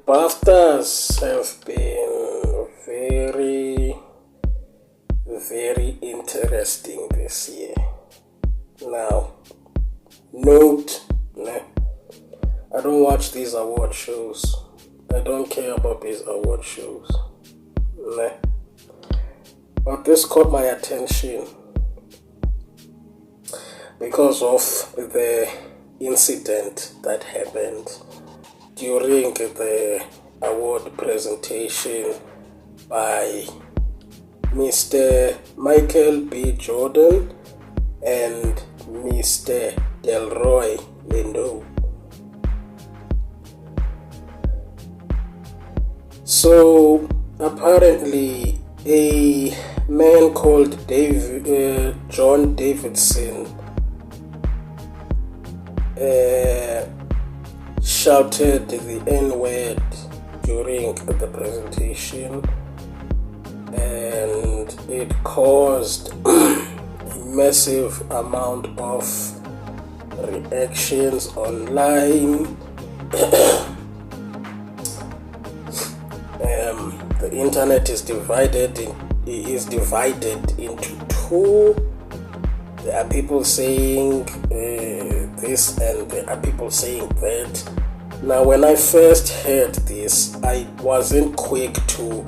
BAFTAs have been very, very interesting this year. Now, note, I don't watch these award shows. I don't care about these award shows. But this caught my attention because of the incident that happened during the award presentation by Mr. Michael B. Jordan and Mr. Delroy Lindo. So apparently a man called John Davidson shouted the N-word during the presentation, and it caused a massive amount of reactions online. The internet is divided into two. There are people saying this and there are people saying that. Now, when I first heard this, I wasn't quick to,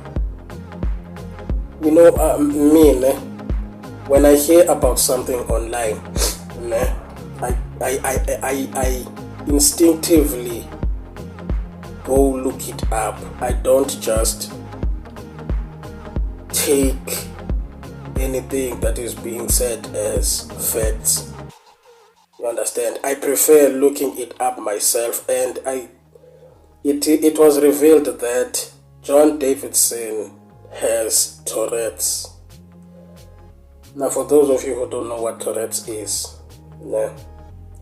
when I hear about something online, I instinctively go look it up. I don't just take anything that is being said as facts. You understand? I prefer looking it up myself, and it was revealed that John Davidson has Tourette's. Now, for those of you who don't know what Tourette's is,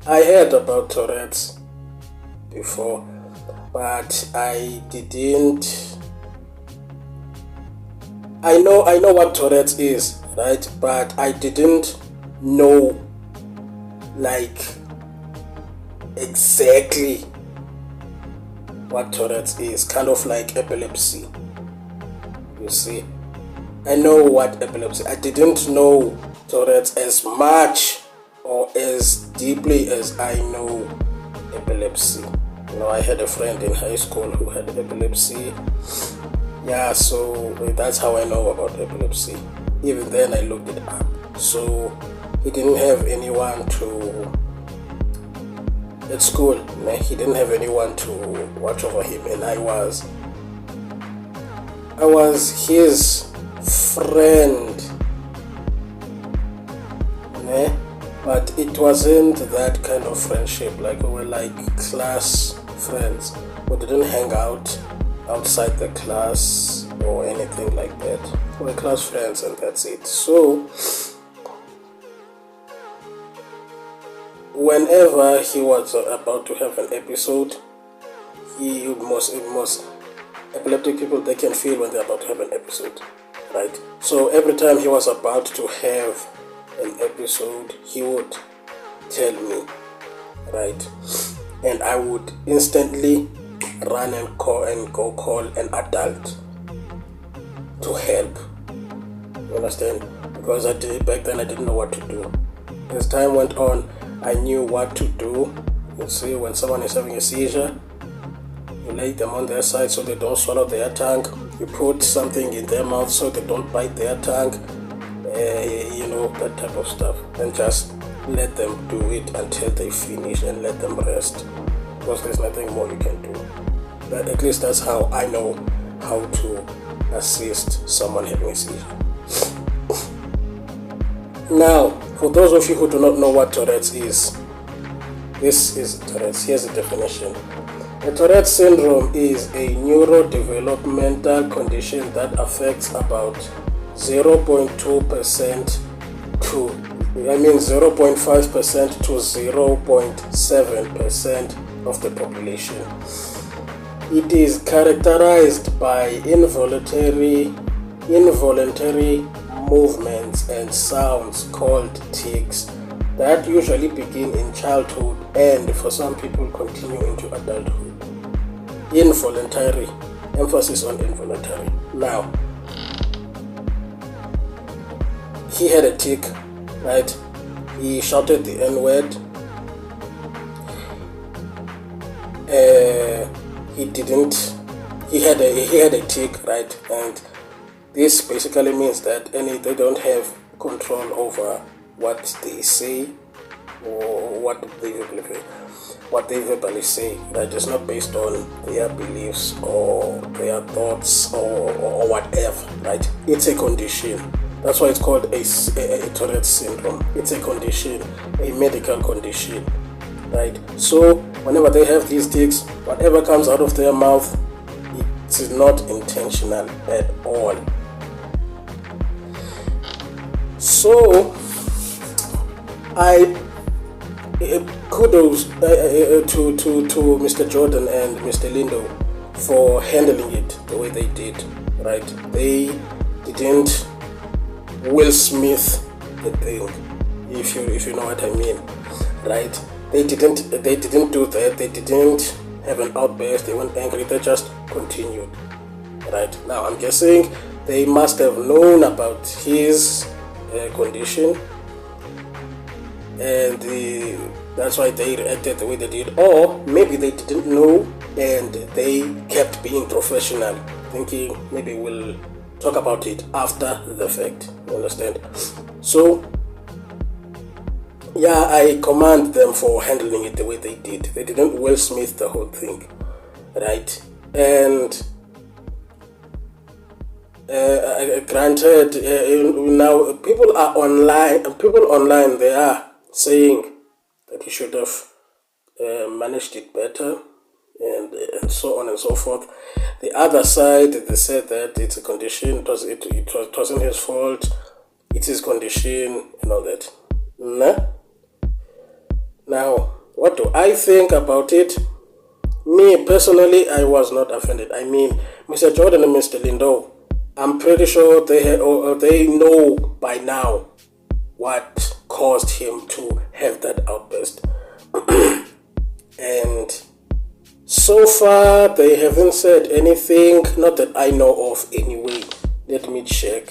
I heard about Tourette's before, but I know what Tourette's is, right? But I didn't know exactly what Tourette's is. Kind of like epilepsy, you see. I know what epilepsy. I didn't know Tourette's as much or as deeply as I know epilepsy. I had a friend in high school who had epilepsy. Yeah, so that's how I know about epilepsy. Even then I looked it up. So he didn't have anyone at school. He didn't have anyone to watch over him, and I was his friend. But it wasn't that kind of friendship. Like, we were like class friends. We didn't hang out outside the class or anything like that. We were class friends, and that's it. So whenever he was about to have an episode, most epileptic people, they can feel when they're about to have an episode, right? So every time he was about to have an episode, he would tell me, right? And I would instantly run and go call an adult to help. You understand? Because back then I didn't know what to do. As time went on, I knew what to do. You see, when someone is having a seizure, you lay them on their side so they don't swallow their tongue. You put something in their mouth so they don't bite their tongue. That type of stuff. And just let them do it until they finish and let them rest. Because there's nothing more you can do. But at least that's how I know how to assist someone having a seizure. Now, for those of you who do not know what Tourette's is, this is Tourette's. Here's the definition. A Tourette's syndrome is a neurodevelopmental condition that affects about 0.5% to 0.7% of the population. It is characterized by involuntary movements and sounds called tics that usually begin in childhood and for some people continue into adulthood. involuntary, emphasis on involuntary. Now, he had a tick, right? He shouted the N-word. He had a tick, right? And this basically means that they don't have control over what they say or what they verbally say, right? It's not based on their beliefs or their thoughts or whatever, right? It's a condition. That's why it's called a Tourette's syndrome. It's a condition, a medical condition, right? So whenever they have these tics, whatever comes out of their mouth, it is not intentional at all. So kudos to Mr. Jordan and Mr. Lindo for handling it the way they did, right? They didn't Will Smith the thing, if you know what I mean, right? They didn't do that. They didn't have an outburst. They weren't angry. They just continued, right? Now I'm guessing they must have known about his condition, and that's why they reacted the way they did. Or maybe they didn't know and they kept being professional, thinking maybe we'll talk about it after the fact. You understand? So yeah, I commend them for handling it the way they did. They didn't Will Smith the whole thing, right? And granted, now people online, they are saying that he should have managed it better, and so on and so forth. The other side, they said that it's a condition. It wasn't his fault. It's his condition and all that. Nah. Now, what do I think about it? Me personally, I was not offended. I mean, Mr. Jordan and Mr. Lindo, I'm pretty sure they know by now what caused him to have that outburst. And so far, they haven't said anything, not that I know of anyway. Let me check.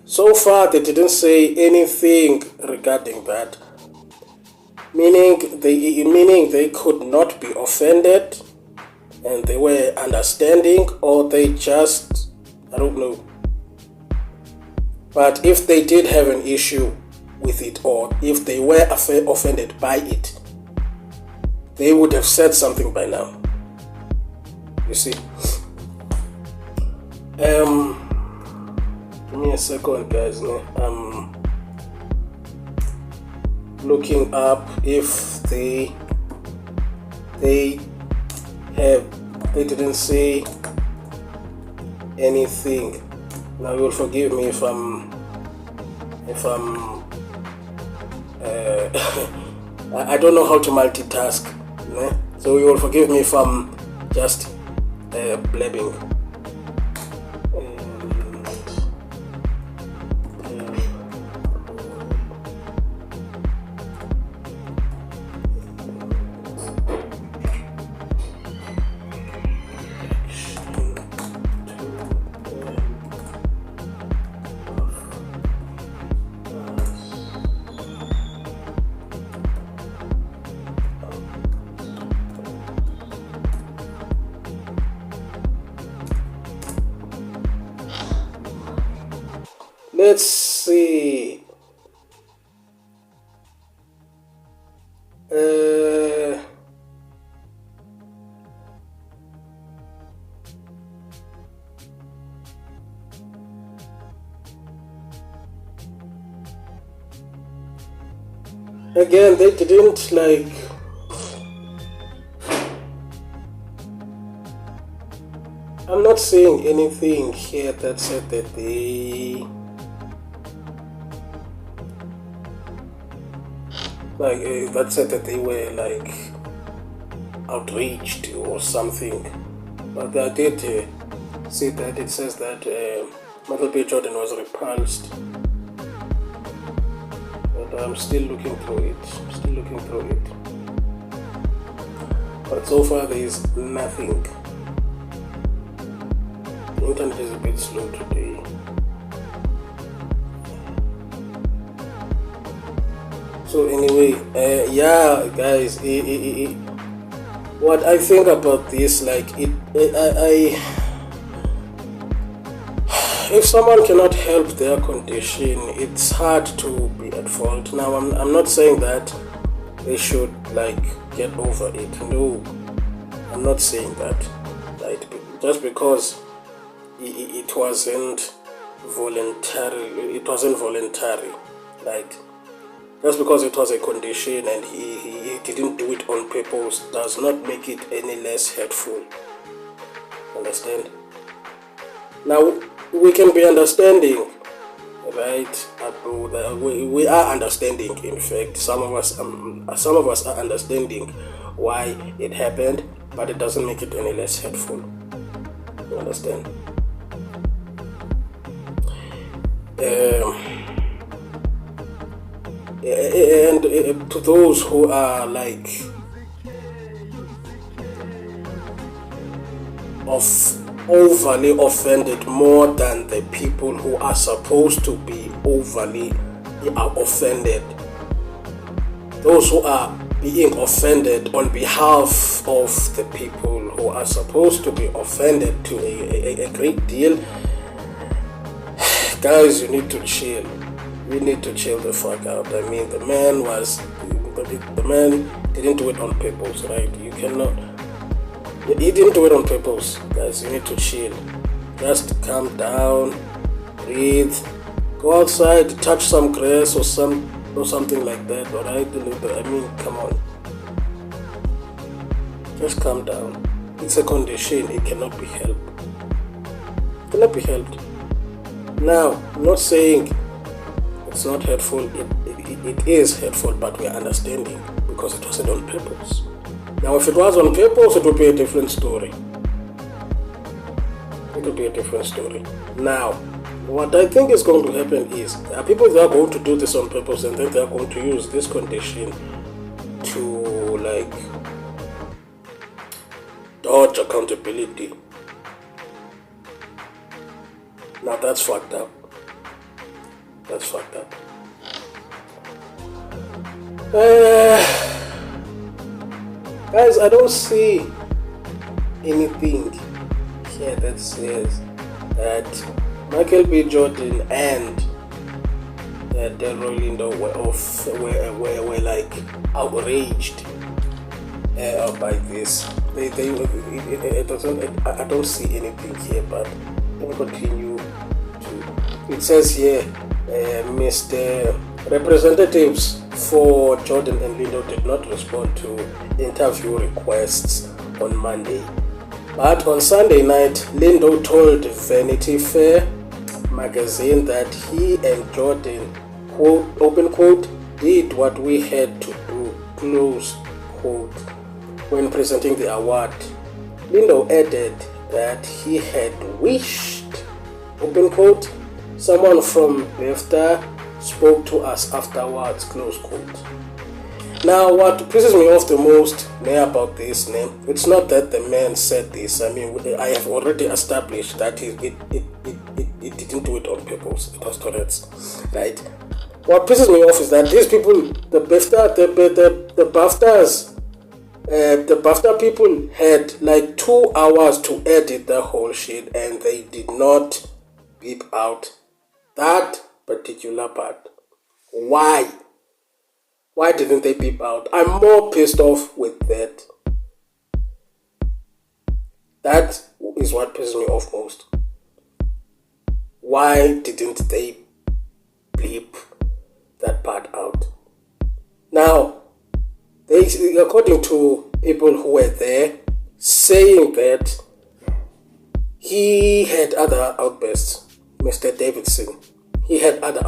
So far, they didn't say anything regarding that. Meaning they could not be offended and they were understanding, or they just, I don't know. But if they did have an issue with it, or if they were offended by it, they would have said something by now. You see? Give me a second, guys. I'm looking up if they didn't say anything. Now you'll forgive me if I'm I don't know how to multitask, so you will forgive me if I'm just blabbing. Let's see. Again, they didn't I'm not seeing anything here that said that they that said that they were outraged or something. But I did see that it says that Michael B. Jordan was repulsed. But I'm still looking through it. but so far there is nothing. The internet is a bit slow today. So anyway, yeah, guys, what I think about this, like, if someone cannot help their condition, it's hard to be at fault. Now, I'm not saying that they should, like, get over it. No, I'm not saying that. Right? Just because it wasn't voluntary, right? Just because it was a condition and he didn't do it on purpose does not make it any less hurtful. Understand? Now, we can be understanding, right? We are understanding. In fact, some of us are understanding why it happened, but it doesn't make it any less hurtful. You understand? And to those who are like overly offended more than the people who are supposed to be overly offended, those who are being offended on behalf of the people who are supposed to be offended to a great deal, guys, you need to chill. We need to chill the fuck out. I mean, the man didn't do it on purpose, right? You cannot. He didn't do it on purpose, guys. You need to chill. Just calm down, breathe, go outside, touch some grass or something like that. Alright? I mean, come on. Just calm down. It's a condition. It cannot be helped. It cannot be helped. Now, I'm not saying it's not hurtful. It is hurtful, but we are understanding because it wasn't on purpose. Now, if it was on purpose, it would be a different story. It would be a different story. Now, what I think is going to happen is there are people that are going to do this on purpose, and then they are going to use this condition to, like, dodge accountability. Now, that's fucked up. That's fucked up. Guys, I don't see anything here that says that Michael B. Jordan and Delroy Lindo were like outraged by this. I don't see anything here, but let me continue. It says here, Mr. Representatives for Jordan and Lindo did not respond to interview requests on Monday. But on Sunday night, Lindo told Vanity Fair magazine that he and Jordan, quote, open quote, did what we had to do, close quote, when presenting the award. Lindo added that he had wished, open quote, someone from BAFTA spoke to us afterwards, close quote. Now, what pisses me off the most about this name, it's not that the man said this. I mean, I have already established that it didn't do it on purpose. It was Tourette's, right? What pisses me off is that these people, the BAFTA people had like 2 hours to edit the whole shit, and they did not beep out that particular part. Why? Why didn't they beep out? I'm more pissed off with that. That is what pisses me off most. Why didn't they bleep that part out? Now, according to people who were there, saying that he had other outbursts, Mr. Davidson, he had other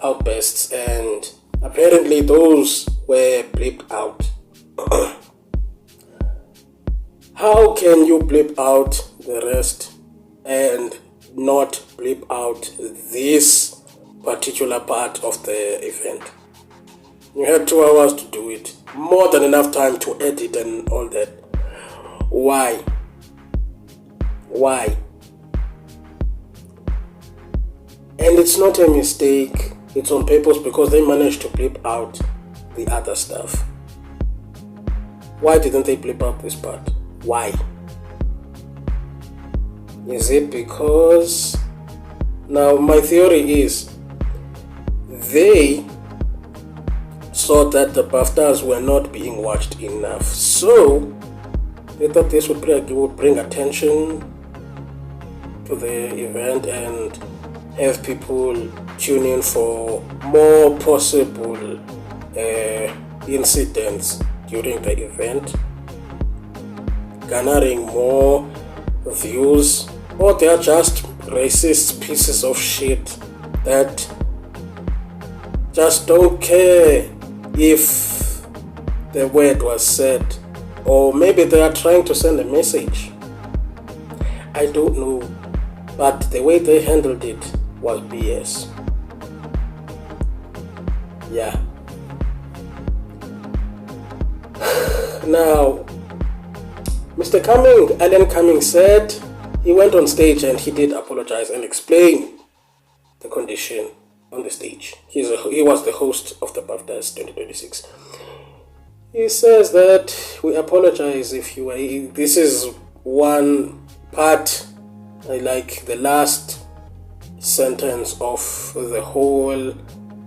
outbursts, and apparently those were bleeped out. How can you bleep out the rest and not bleep out this particular part of the event? You had 2 hours to do it. more than enough time to edit and all that. Why? And it's not a mistake, it's on purpose, because they managed to blip out the other stuff. Why didn't they blip out this part? Why? Is it because... Now my theory is they saw that the BAFTAs were not being watched enough, so they thought this would bring attention to the event and have people tune in for more possible incidents during the event, garnering more views. Or they are just racist pieces of shit that just don't care if the word was said, or maybe they are trying to send a message. I don't know, but the way they handled it was BS. Yeah. Now, Alan Cumming said he went on stage and he did apologize and explain the condition on the stage. He was the host of the BAFTAs 2026. He says that we apologize if you were... This is one part, like the last sentence of the whole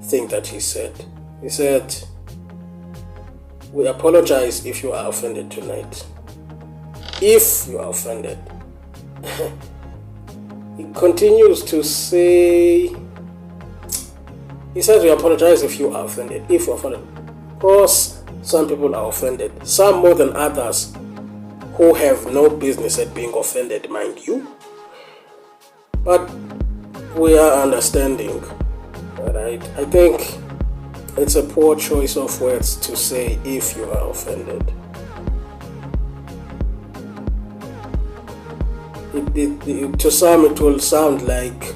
thing that he said. He said, we apologize if you are offended tonight. If you are offended. He continues to say, he says we apologize if you are offended. If you are offended. Of course, some people are offended. Some more than others who have no business at being offended, mind you. But we are understanding. Alright? I think it's a poor choice of words to say if you are offended. To some it will sound like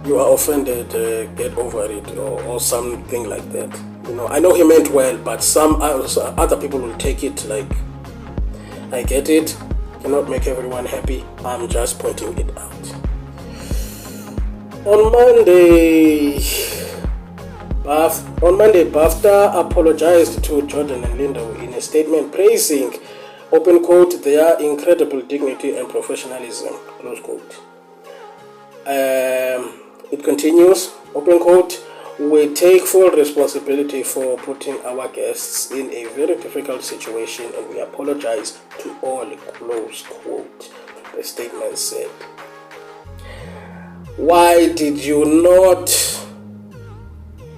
you are offended, get over it, or something like that. You know, I know he meant well, but some other people will take it like, I get it, cannot make everyone happy, I'm just pointing it out. On Monday, BAFTA apologized to Jordan and Lindo in a statement praising, open quote, their incredible dignity and professionalism, close quote. It continues, open quote, we take full responsibility for putting our guests in a very difficult situation and we apologize to all, close quote, the statement said. Why did you not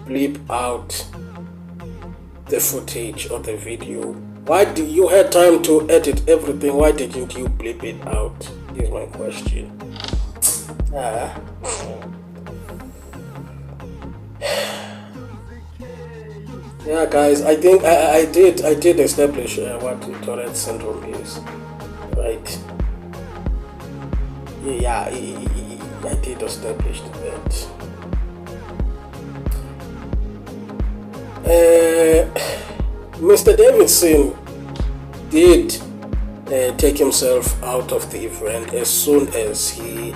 bleep out the footage or the video? Why did you have time to edit everything? Why didn't you bleep it out? Is my question. Yeah, guys, I think I did establish what Tourette syndrome is, right? Yeah, I did establish that. Mr. Davidson did take himself out of the event as soon as he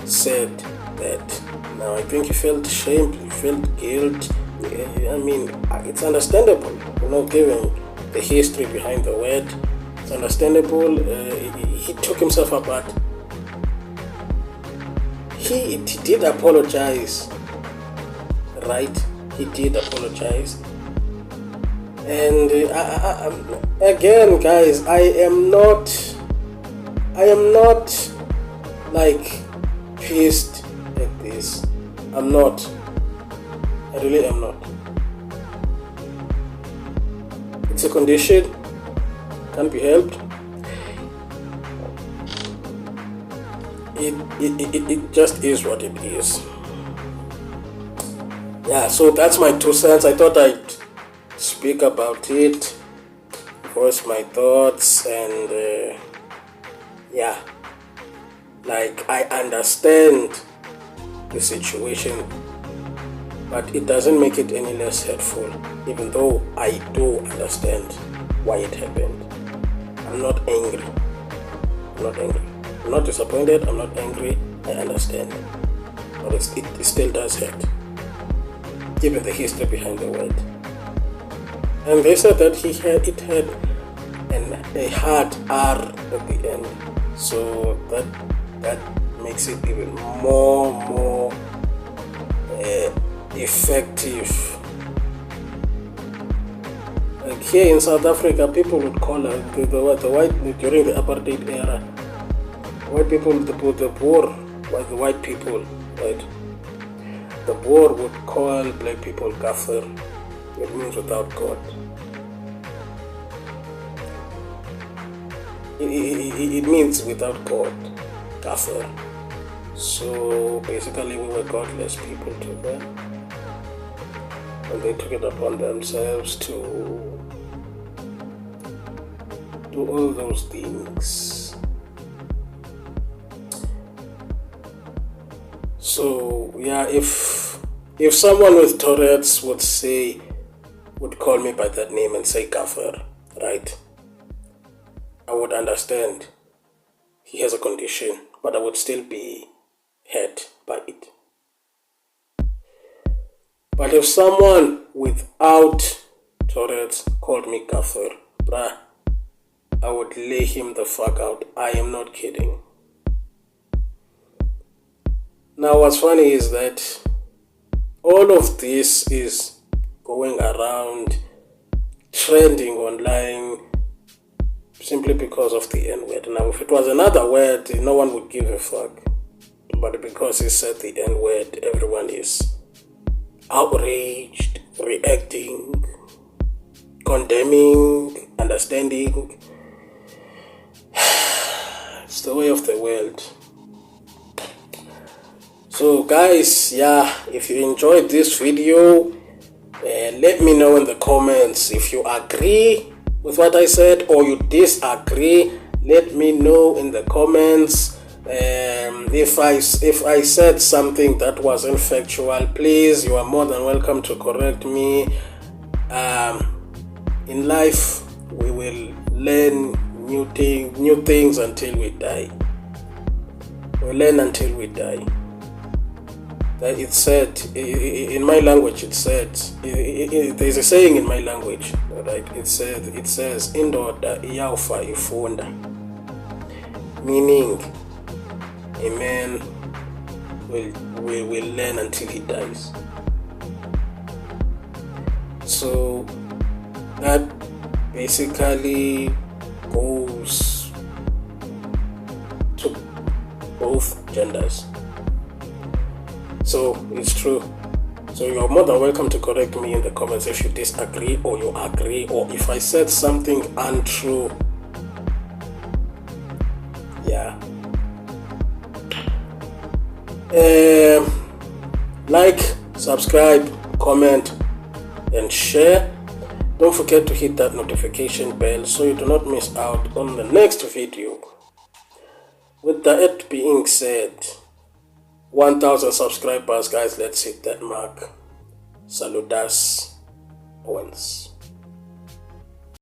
said that. Now, I think he felt shame, he felt guilt. I mean, it's understandable, you know, given the history behind the word. It's understandable. He took himself apart. He did apologize, right? He did apologize. And again, guys, I am not like pissed at this. I'm not. I really am not. It's a condition, can't be helped. It just is what it is. Yeah, so that's my 2 cents. I thought I'd speak about it, voice my thoughts, and yeah, like I understand the situation But it doesn't make it any less hurtful, even though I do understand why it happened. I'm not angry. I'm not angry. I'm not disappointed. I'm not angry. I understand. But it still does hurt, given the history behind the word. And they said that it had a hard R at the end. So that makes it even more effective. Like here in South Africa, people would call the white, during the apartheid era, white people, the Boer, the white people, right? The Boer would call black people kafir. It means without God. It means without God, kafir. So basically we were godless people to them, and they took it upon themselves to do all those things. So yeah, if someone with Tourette's would call me by that name and say kafir, right, I would understand he has a condition, but I would still be hurt by it. But if someone without Tourette's called me kafir, bruh, I would lay him the fuck out. I am not kidding. Now what's funny is that all of this is going around, trending online, simply because of the N-word. Now if it was another word, no one would give a fuck. But because he said the N-word, everyone is outraged, reacting, condemning, understanding. It's the way of the world. So guys, yeah, if you enjoyed this video, let me know in the comments if you agree with what I said or you disagree. Let me know in the comments. If I said something that wasn't factual, please, you are more than welcome to correct me. In life, we will learn new things until we die. We learn until we die. That it said in my language. It said there's a saying in my language, right? It says indoda iyawufa ifunda, meaning a man will learn until he dies. So that basically goes to both genders. So it's true. So you're more than welcome to correct me in the comments if you disagree or you agree, or if I said something untrue. Yeah. Like, subscribe, comment, and share. Don't forget to hit that notification bell so you do not miss out on the next video. With that being said, 1,000 subscribers, guys, let's hit that mark. Saludas, Owens.